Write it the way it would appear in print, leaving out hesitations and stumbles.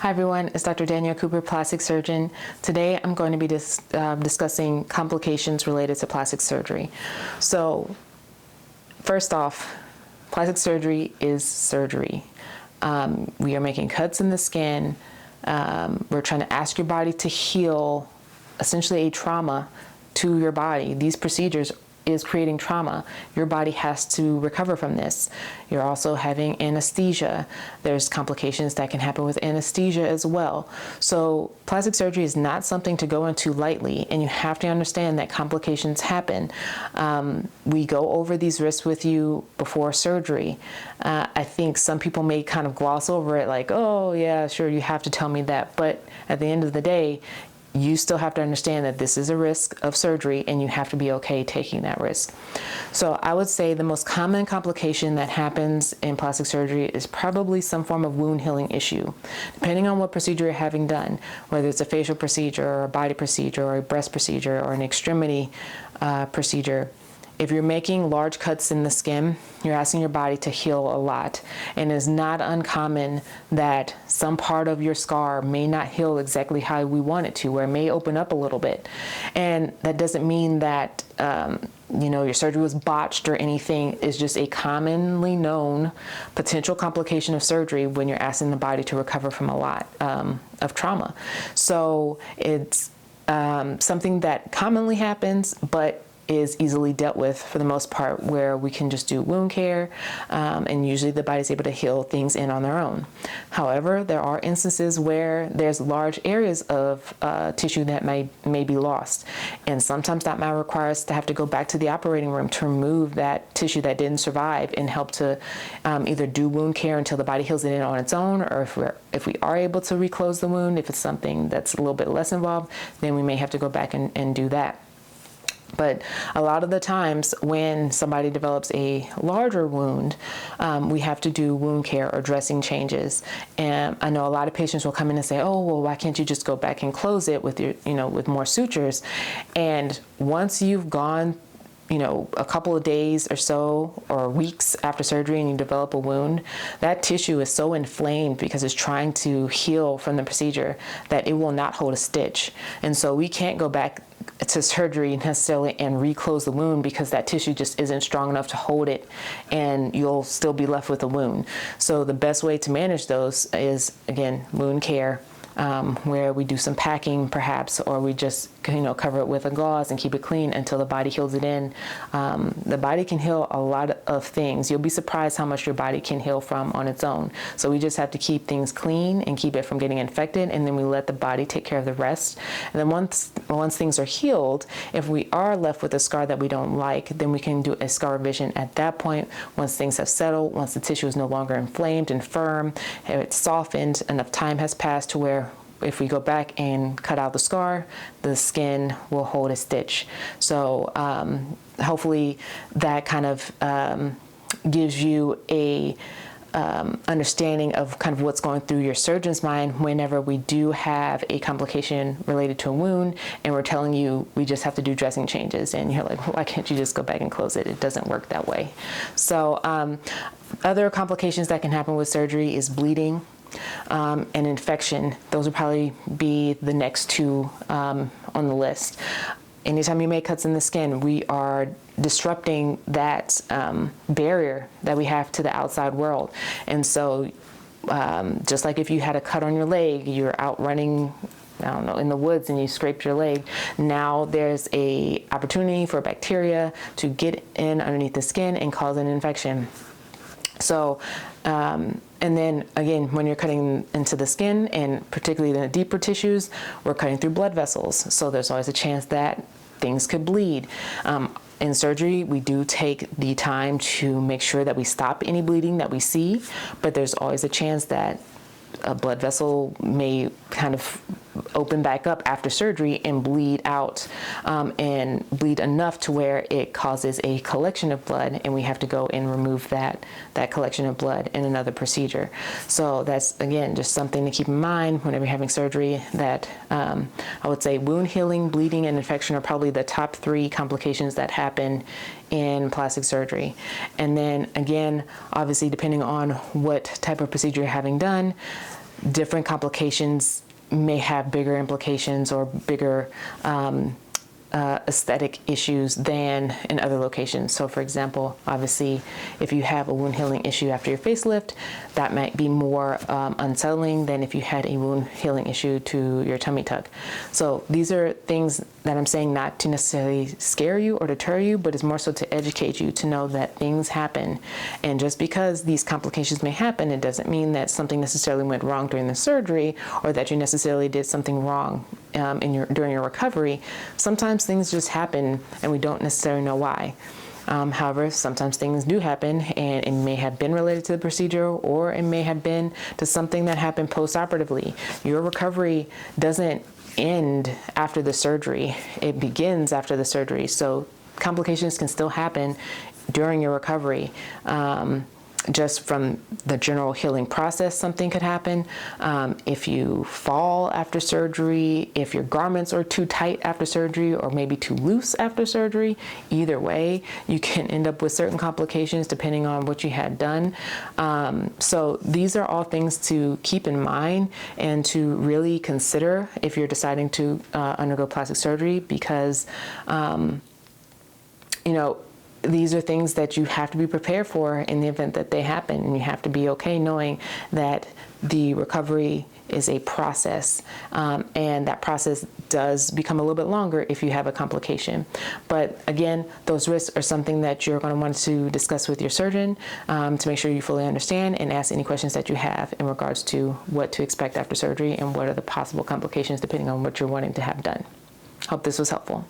Hi everyone, it's Dr. Danielle Cooper, plastic surgeon. Today I'm going to be discussing complications related to plastic surgery. So first off, plastic surgery is surgery. We are making cuts in the skin. We're trying to ask your body to heal essentially a trauma to your body. These procedures is creating trauma. Your body has to recover from this. You're also having anesthesia. There's complications that can happen with anesthesia as well. So plastic surgery is not something to go into lightly, and you have to understand that complications happen. We go over these risks with you before surgery. I think some people may kind of gloss over it like, oh yeah, sure, you have to tell me that. But at the end of the day, you still have to understand that this is a risk of surgery and you have to be okay taking that risk. So I would say the most common complication that happens in plastic surgery is probably some form of wound healing issue. Depending on what procedure you're having done, whether it's a facial procedure or a body procedure or a breast procedure or an extremity procedure, if you're making large cuts in the skin, you're asking your body to heal a lot. And it's not uncommon that some part of your scar may not heal exactly how we want it to, or it may open up a little bit. And that doesn't mean that your surgery was botched or anything. It's just a commonly known potential complication of surgery when you're asking the body to recover from a lot of trauma. So it's something that commonly happens, but is easily dealt with for the most part, where we can just do wound care, and usually the body's able to heal things in on their own. However, there are instances where there's large areas of tissue that may be lost, and sometimes that might require us to have to go back to the operating room to remove that tissue that didn't survive and help to either do wound care until the body heals it in on its own, or if we are able to reclose the wound, if it's something that's a little bit less involved, then we may have to go back and do that. But a lot of the times when somebody develops a larger wound, we have to do wound care or dressing changes. And I know a lot of patients will come in and say, oh, well, why can't you just go back and close it with with more sutures? And once you've gone a couple of days or so, or weeks after surgery, and you develop a wound, that tissue is so inflamed because it's trying to heal from the procedure that it will not hold a stitch. And so we can't go back to surgery necessarily and reclose the wound because that tissue just isn't strong enough to hold it, and you'll still be left with a wound. So the best way to manage those is, again, wound care, where we do some packing perhaps, or we just cover it with a gauze and keep it clean until the body heals it in. The body can heal a lot of things. You'll be surprised how much your body can heal from on its own. So we just have to keep things clean and keep it from getting infected, and then we let the body take care of the rest. And then once things are healed, if we are left with a scar that we don't like, then we can do a scar revision at that point. Once things have settled, once the tissue is no longer inflamed and firm, it's softened, enough time has passed to where if we go back and cut out the scar, the skin will hold a stitch. So hopefully that kind of gives you a understanding of kind of what's going through your surgeon's mind whenever we do have a complication related to a wound and we're telling you we just have to do dressing changes, and you're like, well, why can't you just go back and close it? It doesn't work that way. So other complications that can happen with surgery is bleeding and infection. Those would probably be the next two on the list. Anytime you make cuts in the skin, we are disrupting that barrier that we have to the outside world. And so just like if you had a cut on your leg, you're out running, in the woods, and you scraped your leg, now there's a opportunity for bacteria to get in underneath the skin and cause an infection. So, and then again, when you're cutting into the skin, and particularly the deeper tissues, we're cutting through blood vessels. So there's always a chance that things could bleed. In surgery, we do take the time to make sure that we stop any bleeding that we see, but there's always a chance that a blood vessel may kind of open back up after surgery and bleed out, and bleed enough to where it causes a collection of blood, and we have to go and remove that collection of blood in another procedure. So that's, again, just something to keep in mind whenever you're having surgery, that I would say wound healing, bleeding, and infection are probably the top 3 complications that happen in plastic surgery. And then again, obviously depending on what type of procedure you're having done, different complications may have bigger implications or bigger aesthetic issues than in other locations. So for example, obviously, if you have a wound healing issue after your facelift, that might be more unsettling than if you had a wound healing issue to your tummy tuck. So these are things that I'm saying not to necessarily scare you or deter you, but it's more so to educate you to know that things happen. And just because these complications may happen, it doesn't mean that something necessarily went wrong during the surgery or that you necessarily did something wrong during your recovery. Sometimes things just happen and we don't necessarily know why. However, sometimes things do happen, and it may have been related to the procedure, or it may have been to something that happened post-operatively. Your recovery doesn't end after the surgery. It begins after the surgery. So complications can still happen during your recovery. Just from the general healing process, something could happen. If you fall after surgery, if your garments are too tight after surgery or maybe too loose after surgery, either way, you can end up with certain complications depending on what you had done. So these are all things to keep in mind and to really consider if you're deciding to undergo plastic surgery, because, these are things that you have to be prepared for in the event that they happen, and you have to be okay knowing that the recovery is a process, and that process does become a little bit longer if you have a complication. But again, those risks are something that you're going to want to discuss with your surgeon to make sure you fully understand, and ask any questions that you have in regards to what to expect after surgery and what are the possible complications depending on what you're wanting to have done. Hope this was helpful.